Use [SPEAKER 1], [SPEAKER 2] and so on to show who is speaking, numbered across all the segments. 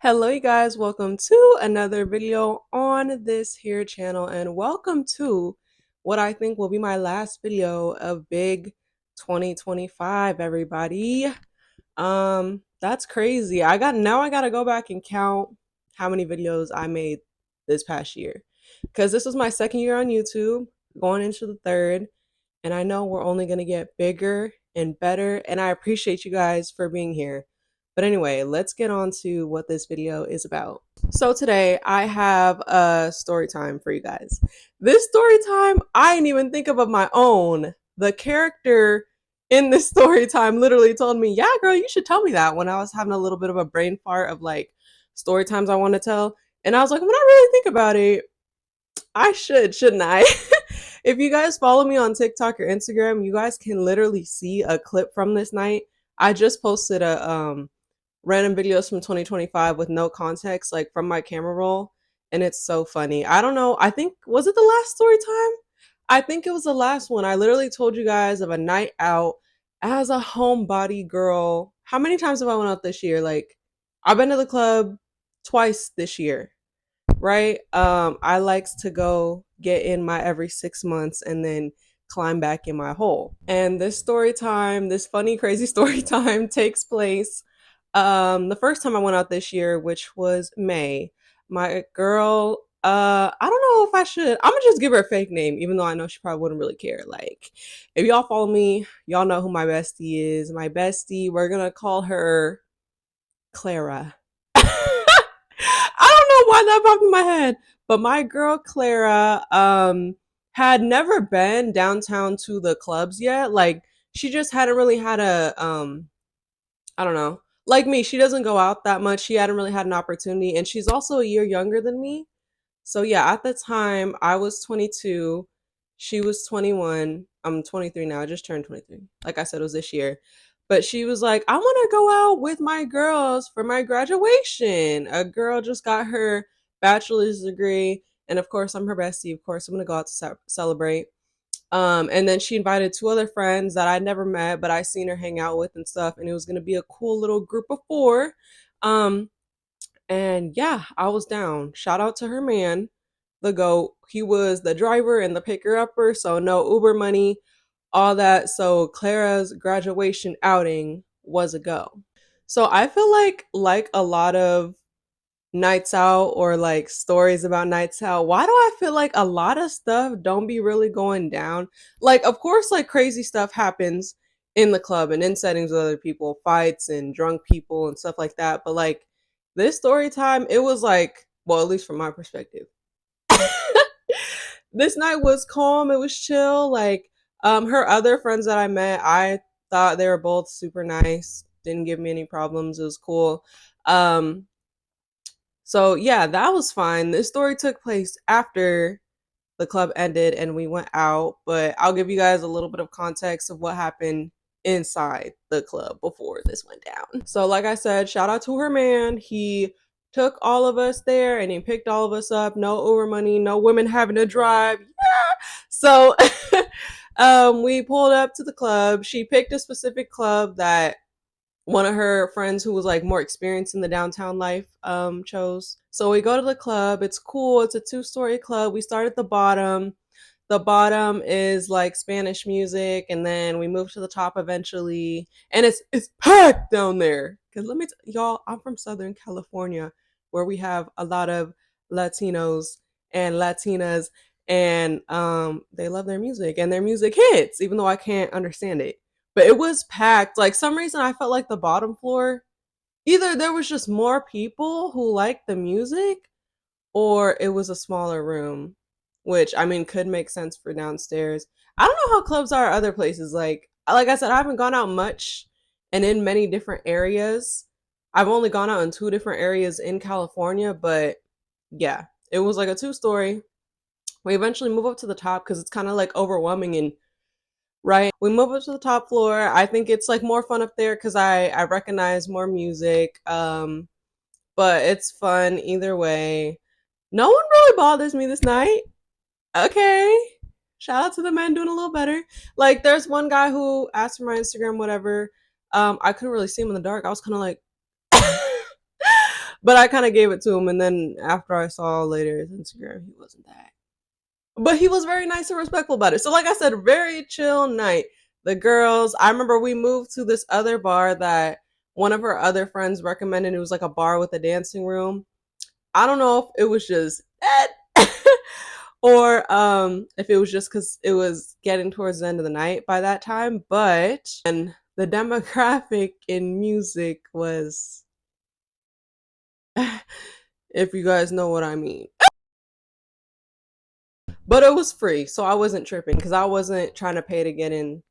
[SPEAKER 1] Hello, you guys. Welcome to another video on this here channel, and welcome to what I think will be my last video of big 2025, everybody. That's crazy. I gotta go back and count how many videos I made this past year. Because this was my second year on YouTube, going into the third, and I know we're only gonna get bigger and better, and I appreciate you guys for being here. But anyway, let's get on to what this video is about. So today I have a story time for you guys. This story time, I didn't even think of my own. The character in this story time literally told me, yeah, girl, you should tell me that, when I was having a little bit of a brain fart of like story times I want to tell. And I was like, when I really think about it, I shouldn't I? If you guys follow me on TikTok or Instagram, you guys can literally see a clip from this night. I just posted a random videos from 2025 with no context, like from my camera roll, and it's so funny. I don't know. I think, was it the last story time? I think it was the last one. I literally told you guys of a night out as a homebody girl. How many times have I went out this year? Like, I've been to the club twice this year, right? I likes to go get in my every 6 months and then climb back in my hole. And this story time, this funny, crazy story time takes place the first time I went out this year, which was May. My girl, I don't know if I should. I'm gonna just give her a fake name, even though I know she probably wouldn't really care. Like, if y'all follow me, y'all know who my bestie is. My bestie, we're gonna call her Clara. I don't know why that popped in my head, but my girl Clara had never been downtown to the clubs yet. Like, she just hadn't really had a I don't know. Like me, she doesn't go out that much. She hadn't really had an opportunity, and she's also a year younger than me. So yeah, at the time I was 22, she was 21. I'm 23 now. I just turned 23. Like I said, it was this year. But she was like, I want to go out with my girls for my graduation. A girl just got her bachelor's degree, and of course I'm her bestie. Of course I'm gonna go out to celebrate. And then she invited two other friends that I'd never met, but I seen her hang out with and stuff, and it was gonna be a cool little group of four. Um, and yeah, I was down. Shout out to her man, the GOAT. He was the driver and the picker upper, so no Uber money, all that. So Clara's graduation outing was a go. So I feel like a lot of nights out, or like stories about nights out, why do I feel like a lot of stuff don't be really going down? Like, of course, like crazy stuff happens in the club and in settings with other people, fights and drunk people and stuff like that. But like this story time, it was like, well, at least from my perspective, this night was calm, it was chill. Like, her other friends that I met, I thought they were both super nice, didn't give me any problems, it was cool. So yeah, that was fine. This story took place after the club ended and we went out, but I'll give you guys a little bit of context of what happened inside the club before this went down. So like I said, shout out to her man. He took all of us there and he picked all of us up. No Uber money, no women having to drive. Yeah. So we pulled up to the club. She picked a specific club that one of her friends who was like more experienced in the downtown life chose. So we go to the club. It's cool. It's a two-story club. We start at the bottom. The bottom is like Spanish music, and then we move to the top eventually, and it's packed down there. Cause let me y'all, I'm from Southern California, where we have a lot of Latinos and Latinas, and they love their music, and their music hits, even though I can't understand it. But it was packed. Like, some reason I felt like the bottom floor, either there was just more people who liked the music, or it was a smaller room, which I mean could make sense for downstairs. I don't know how clubs are other places. Like I said, I haven't gone out much and in many different areas. I've only gone out in two different areas in California, but yeah, it was like a two-story. We eventually move up to the top because it's kind of like overwhelming, and right, we move up to the top floor. I think it's like more fun up there because I recognize more music. But it's fun either way. No one really bothers me this night. Okay. Shout out to the men doing a little better. Like, there's one guy who asked for my Instagram, whatever. I couldn't really see him in the dark. I was kind of like, But I kind of gave it to him, and then after I saw later his Instagram, he wasn't that. But he was very nice and respectful about it. So, like I said, very chill night. The girls, I remember we moved to this other bar that one of her other friends recommended. It was like a bar with a dancing room. I don't know if it was just that or if it was just because it was getting towards the end of the night by that time. But and the demographic in music was, if you guys know what I mean. But it was free, so I wasn't tripping because I wasn't trying to pay to get in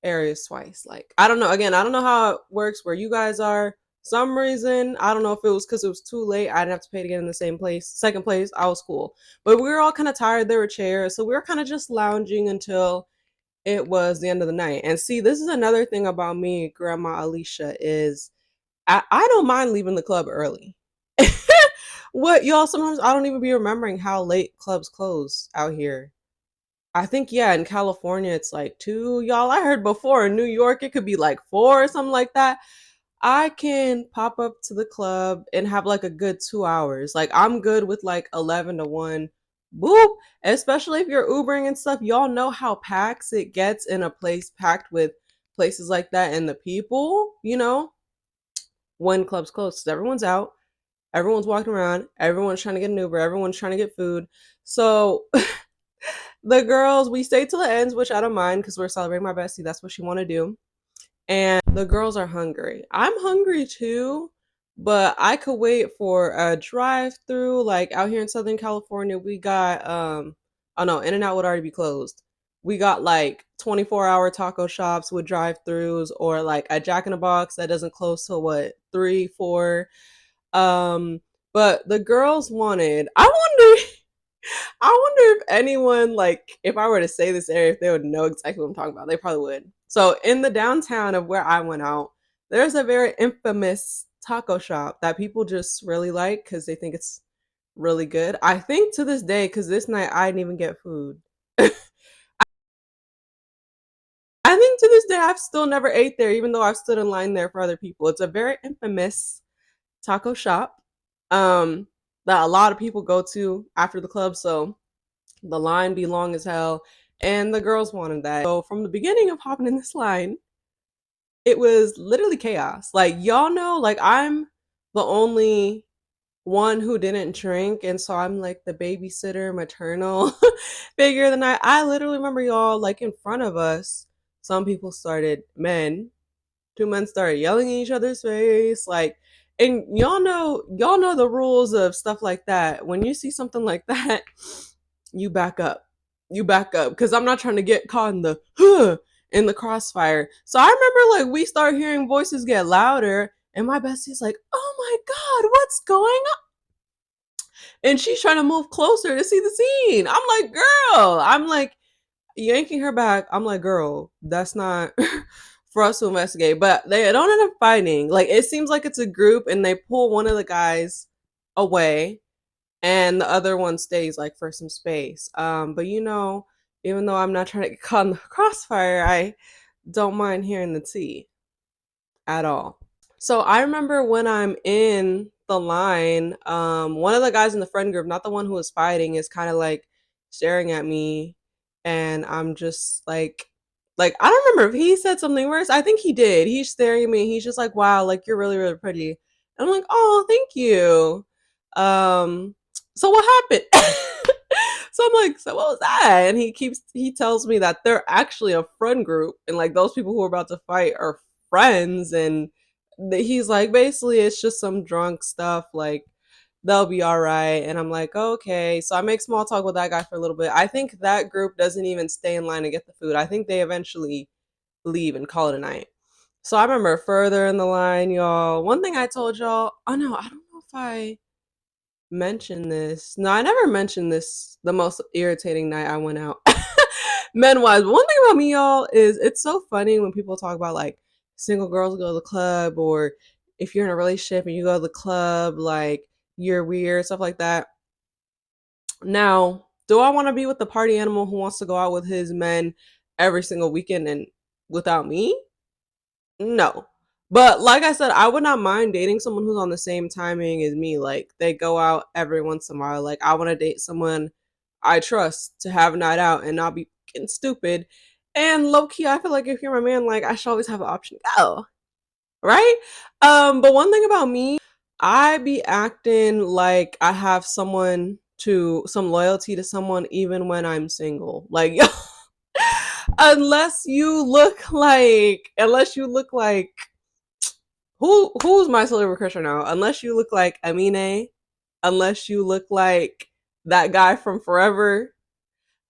[SPEAKER 1] areas twice. Like, I don't know. Again, I don't know how it works where you guys are. Some reason, I don't know if it was because it was too late. I didn't have to pay to get in the same place. Second place, I was cool. But we were all kind of tired. There were chairs. So we were kind of just lounging until it was the end of the night. And see, this is another thing about me, Grandma Alicia, is I don't mind leaving the club early. What, y'all, sometimes I don't even be remembering how late clubs close out here. I think, yeah, in California it's like 2. Y'all, I heard before in New York it could be like 4 or something like that. I can pop up to the club and have like a good 2 hours. Like, I'm good with like 11 to 1. Boop. Especially if you're Ubering and stuff. Y'all know how packed it gets in a place packed with places like that and the people, when clubs close. 'Cause everyone's out. Everyone's walking around. Everyone's trying to get an Uber. Everyone's trying to get food. So the girls, we stayed till the ends, which I don't mind because we're celebrating my bestie. That's what she want to do. And the girls are hungry. I'm hungry too, but I could wait for a drive-through. Like out here in Southern California, we got oh no, In-N-Out would already be closed. We got like 24-hour taco shops with drive-throughs, or like a Jack in the Box that doesn't close till what, 3, 4. Um, but the girls wanted. I wonder if anyone, like, if I were to say this area, if they would know exactly what I'm talking about. They probably would. So in the downtown of where I went out, there's a very infamous taco shop that people just really like because they think it's really good. I think to this day, because this night I didn't even get food. I think to this day I've still never ate there, even though I've stood in line there for other people. It's a very infamous taco shop that a lot of people go to after the club. So the line be long as hell. And the girls wanted that. So from the beginning of hopping in this line, it was literally chaos. Like, y'all know, like, I'm the only one who didn't drink. And so I'm like the babysitter, maternal figure of the night. I literally remember, y'all, like, in front of us, some people started, 2 men started yelling in each other's face. Like, and y'all know the rules of stuff like that. When you see something like that, you back up. You back up. Because I'm not trying to get caught in the in the crossfire. So I remember, like, we start hearing voices get louder, and my bestie's like, oh my God, what's going on? And she's trying to move closer to see the scene. I'm like yanking her back. I'm like, girl, that's not for us to investigate. But they don't end up fighting. Like, it seems like it's a group, and they pull one of the guys away, and the other one stays like for some space. But even though I'm not trying to get caught in the crossfire, I don't mind hearing the tea at all. So I remember when I'm in the line, one of the guys in the friend group, not the one who was fighting, is kind of like staring at me, and I'm just like I don't remember if he said something worse. I think he did. He's staring at me. And he's just like, "Wow, like you're really, really pretty." And I'm like, "Oh, thank you." Um, so what happened? So I'm like, so what was that? And he tells me that they're actually a friend group, and like those people who are about to fight are friends, and he's like, basically it's just some drunk stuff, like they'll be all right. And I'm like, okay. So I make small talk with that guy for a little bit. I think that group doesn't even stay in line to get the food. I think they eventually leave and call it a night. So I remember further in the line, y'all, one thing I told y'all, oh no, I don't know if I mentioned this. No, I never mentioned this, the most irritating night I went out. Men wise. But one thing about me, y'all, is it's so funny when people talk about like single girls go to the club, or if you're in a relationship and you go to the club, like you're weird, stuff like that. Now, do I want to be with the party animal who wants to go out with his men every single weekend and without me? No. But like I said, I would not mind dating someone who's on the same timing as me. Like they go out every once in a while. Like I want to date someone I trust to have a night out and not be fucking stupid. And low key, I feel like if you're my man, like I should always have an option to go, right? But one thing about me, I be acting like I have some loyalty to someone even when I'm single. Like unless you look like who's my celebrity crush right now? Unless you look like Amine, unless you look like that guy from Forever,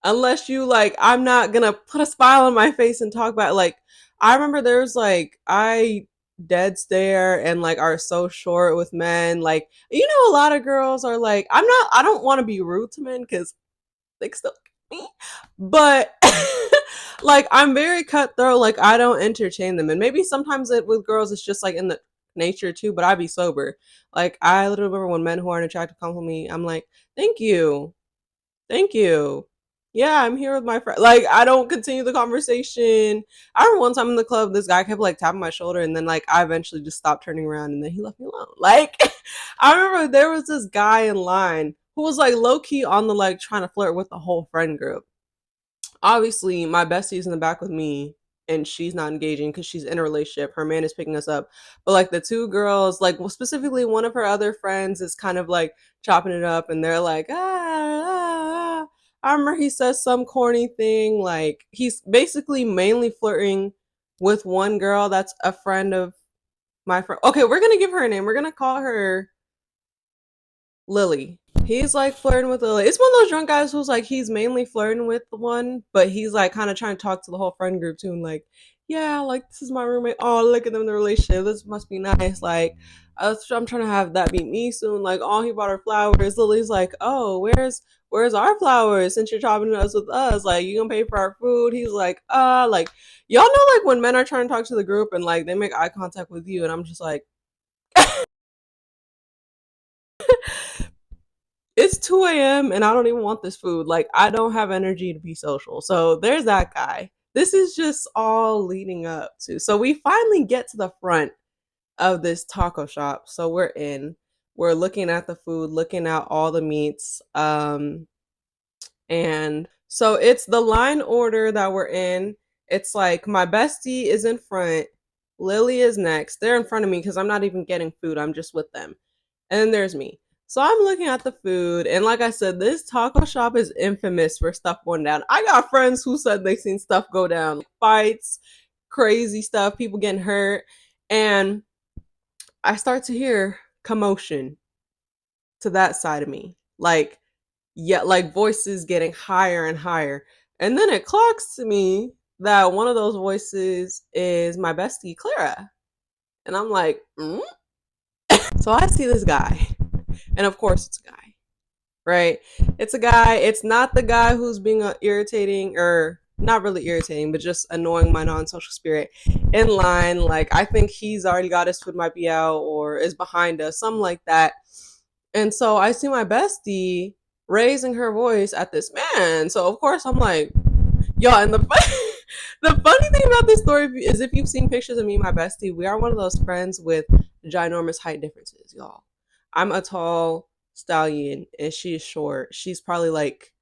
[SPEAKER 1] unless you like, I'm not gonna put a smile on my face and talk about it. Like I remember there's like I dead stare and like are so short with men. Like a lot of girls are like, I don't want to be rude to men because they still me, but like I'm very cutthroat. Like I don't entertain them, and maybe sometimes with girls it's just like in the nature too. But I be sober. Like I literally remember when men who aren't attractive compliment me, I'm like, thank you, thank you. Yeah, I'm here with my friend. Like I don't continue the conversation. I remember one time in the club, this guy kept like tapping my shoulder, and then like I eventually just stopped turning around, and then he left me alone. Like I remember there was this guy in line who was like low key on the like trying to flirt with the whole friend group. Obviously, my bestie's in the back with me, and she's not engaging because she's in a relationship. Her man is picking us up, but like the two girls, like well, specifically one of her other friends, is kind of like chopping it up, and they're like, ah. I remember he says some corny thing like he's basically mainly flirting with one girl that's a friend of my friend. Okay, we're gonna give her a name. We're gonna call her Lily. He's like flirting with Lily. It's one of those drunk guys who's like he's mainly flirting with the one, but he's like kind of trying to talk to the whole friend group too, and like, yeah, like this is my roommate. Oh, look at them in the relationship. This must be nice. Like, I'm trying to have that be me soon. Like, oh, he bought her flowers. Lily's like, oh, where's our flowers since you're chopping us with us? Like, you gonna pay for our food? He's like, like y'all know like when men are trying to talk to the group and like they make eye contact with you, and I'm just like, it's 2 a.m. and I don't even want this food. Like, I don't have energy to be social. So there's that guy. This is just all leading up to. So we finally get to the front of this taco shop. So we're in. We're looking at the food, looking at all the meats. And so it's the line order that we're in. It's like my bestie is in front, Lily is next. They're in front of me because I'm not even getting food. I'm just with them. And then there's me. So I'm looking at the food, and like I said, this taco shop is infamous for stuff going down. I got friends who said they seen stuff go down, like fights, crazy stuff, people getting hurt, and I start to hear commotion to that side of me. Like, yeah, like voices getting higher and higher. And then it clocks to me that one of those voices is my bestie, Clara. And I'm like, mm? So I see this guy. And of course, it's a guy, right? It's a guy. It's not the guy who's being irritating or not really irritating, but just annoying my non social spirit in line. Like, I think he's already got his food, might be out, or is behind us, something like that. And so I see my bestie raising her voice at this man. So, of course, I'm like, y'all, and the funny thing about this story is if you've seen pictures of me and my bestie, we are one of those friends with ginormous height differences, y'all. I'm a tall stallion and she's short. She's probably like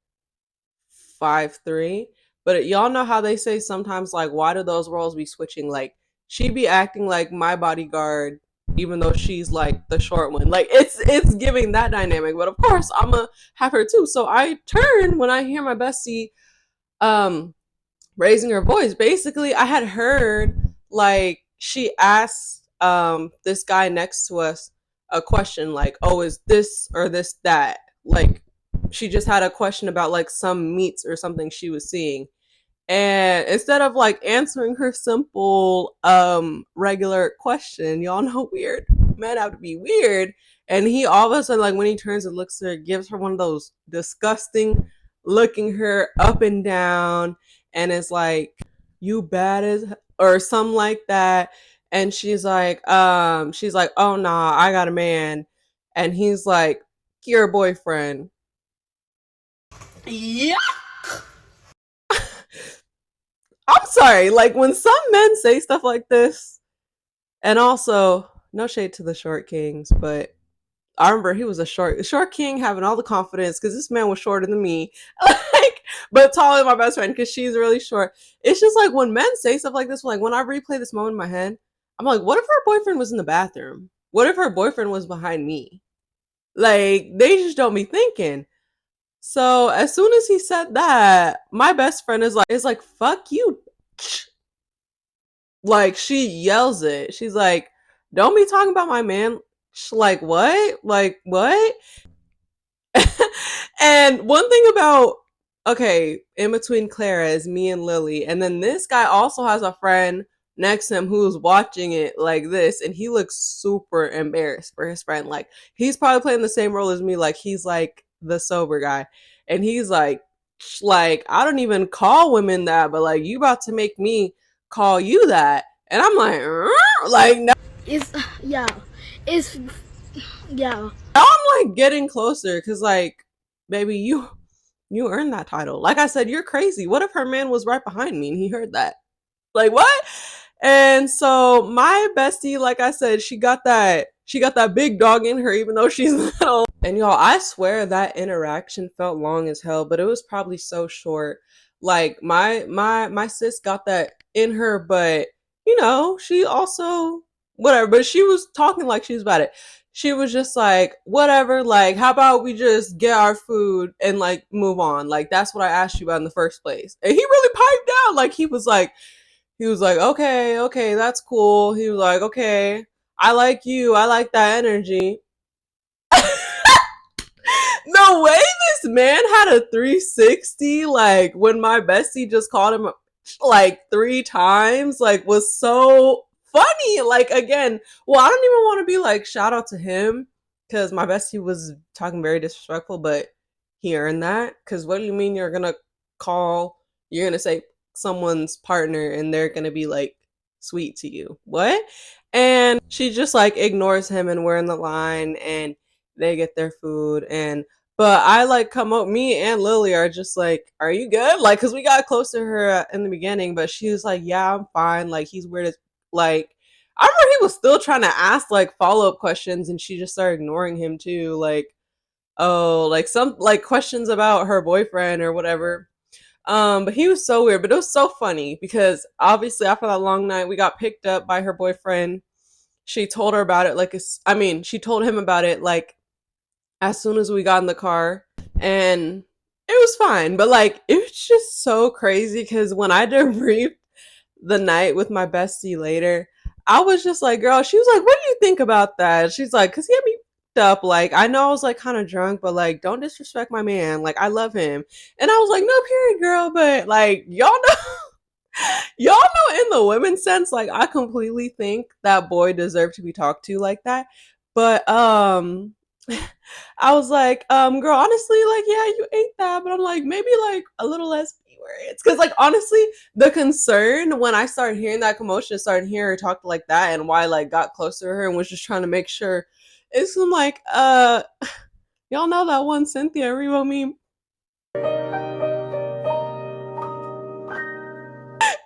[SPEAKER 1] 5'3". But y'all know how they say sometimes like why do those roles be switching? Like she be acting like my bodyguard even though she's like the short one. Like it's giving that dynamic. But of course I'ma have her too. So I turn when I hear my bestie um raising her voice. Basically, I had heard like she asked this guy next to us a question like, "Oh, is this or this that?" Like she just had a question about like some meats or something she was seeing. And instead of like answering her simple regular question, y'all know weird men have to be weird. And he all of a sudden, like when he turns and looks at her, gives her one of those disgusting looking her up and down and is like, you bad as or something like that. And she's like, oh nah, I got a man. And he's like, your boyfriend. Yeah. I'm sorry, like when some men say stuff like this, And also, no shade to the short kings, but I remember he was a short king having all the confidence because this man was shorter than me, like, but taller than my best friend because she's really short. It's just like when men say stuff like this, like when I replay this moment in my head, I'm like, what if her boyfriend was in the bathroom? What if her boyfriend was behind me? Like, they just don't be thinking. So as soon as he said that, my best friend is like, fuck you. Like, she yells it. She's like, don't be talking about my man. Like, what? Like, what? And one thing about, okay, in between Clara is me and Lily, and then this guy also has a friend next to him who's watching it like this, and he looks super embarrassed for his friend. Like, he's probably playing the same role as me, like he's like the sober guy, and he's like I don't even call women that, but like you about to make me call you that, and I'm like no.
[SPEAKER 2] It's yeah, it's yeah.
[SPEAKER 1] Now I'm like getting closer because like, baby, you earned that title. Like I said, you're crazy. What if her man was right behind me and he heard that? Like what? And so my bestie, like I said, she got that big dog in her, even though she's little. And y'all, I swear that interaction felt long as hell, but it was probably so short. Like my sis got that in her, but she also whatever. But she was talking like she was about it. She was just like, whatever, like, how about we just get our food and like move on? Like, that's what I asked you about in the first place. And he really piped down. Like, he was like, okay, okay, that's cool. He was like, okay, I like you. I like that energy. The way this man had a 360, like when my bestie just called him like 3 times, like was so funny. Like again, well, I don't even want to be like shout out to him because my bestie was talking very disrespectful, but he earned that. Because what do you mean you're gonna say someone's partner and they're gonna be like sweet to you? What? And she just like ignores him and we're in the line and they get their food and but I like come up, me and Lily are just like, are you good? Like, cause we got close to her in the beginning, but she was like, yeah, I'm fine. Like, he's weird as, like, I remember he was still trying to ask like follow up questions and she just started ignoring him too. Like, oh, like some like questions about her boyfriend or whatever. But he was so weird, but it was so funny because obviously after that long night, we got picked up by her boyfriend. She told her about it, like, she told him about it like as soon as we got in the car and it was fine, but like it was just so crazy because when I debriefed the night with my bestie later, I was just like, girl, she was like, what do you think about that? She's like, because he had me up, like I know I was like kind of drunk, but like don't disrespect my man, like I love him. And I was like, no, period, girl, but like y'all know, y'all know in the women's sense, like I completely think that boy deserved to be talked to like that. But I was like, girl, honestly, like, yeah, you ate that, but I'm like, maybe like a little less B words. Cause like honestly, the concern when I started hearing that commotion, started hearing her talk like that, and why I like got closer to her and was just trying to make sure it's I'm like, y'all know that one Cynthia Erivo meme? Kind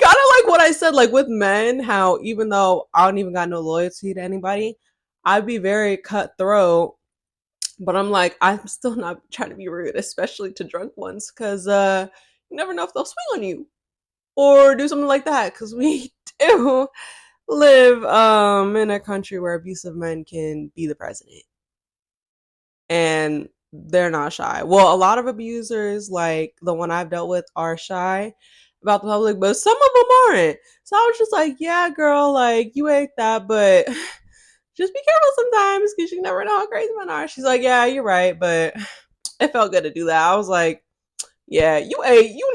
[SPEAKER 1] of like what I said, like with men, how even though I don't even got no loyalty to anybody, I'd be very cutthroat. But I'm like, I'm still not trying to be rude, especially to drunk ones, because you never know if they'll swing on you or do something like that. Because we do live in a country where abusive men can be the president, and they're not shy. Well, a lot of abusers, like the one I've dealt with, are shy about the public, but some of them aren't. So I was just like, yeah, girl, like you ate that, but just be careful sometimes because you never know how crazy men are. She's like, yeah, you're right, but it felt good to do that. I was like, yeah, you ate, you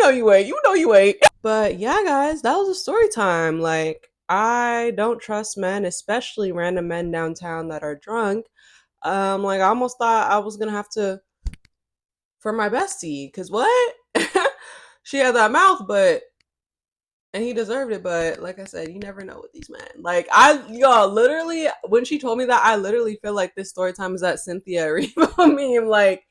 [SPEAKER 1] ate. But yeah, guys, that was a story time. Like, I don't trust men, especially random men downtown that are drunk. Like I almost thought I was gonna have to for my bestie, cause what? She had that mouth, but and he deserved it. But like I said, you never know with these men. Like y'all, literally, when she told me that, I literally feel like this story time is that Cynthia Erivo meme. Like,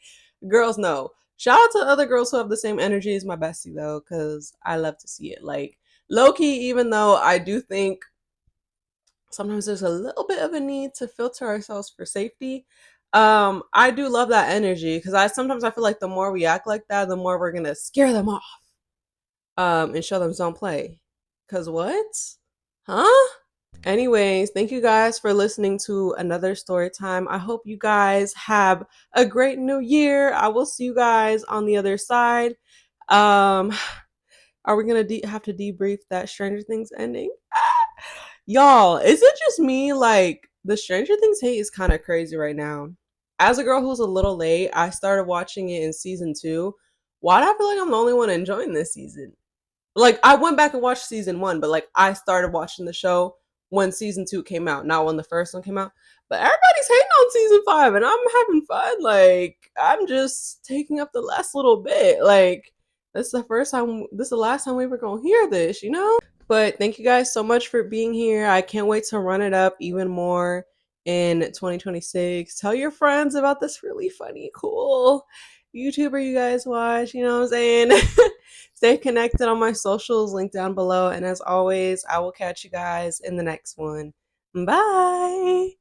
[SPEAKER 1] girls know. Shout out to other girls who have the same energy as my bestie though, because I love to see it. Like low key, even though I do think Sometimes there's a little bit of a need to filter ourselves for safety. I do love that energy because I feel like the more we act like that, the more we're gonna scare them off, and show them don't play. Cause what? Huh? Anyways, thank you guys for listening to another story time. I hope you guys have a great new year. I will see you guys on the other side. Um, are we gonna have to debrief that Stranger Things ending? Y'all, is it just me? Like, the Stranger Things hate is kind of crazy right now. As a girl who's a little late, I started watching it in season two. Why do I feel like I'm the only one enjoying this season? Like, I went back and watched season one, but like I started watching the show when season two came out, not when the first one came out. But everybody's hating on season five, and I'm having fun. Like, I'm just taking up the last little bit. Like, this is the first time, this is the last time we were gonna hear this, you know? But thank you guys so much for being here. I can't wait to run it up even more in 2026. Tell your friends about this really funny, cool YouTuber you guys watch. You know what I'm saying? Stay connected on my socials, linked down below. And as always, I will catch you guys in the next one. Bye.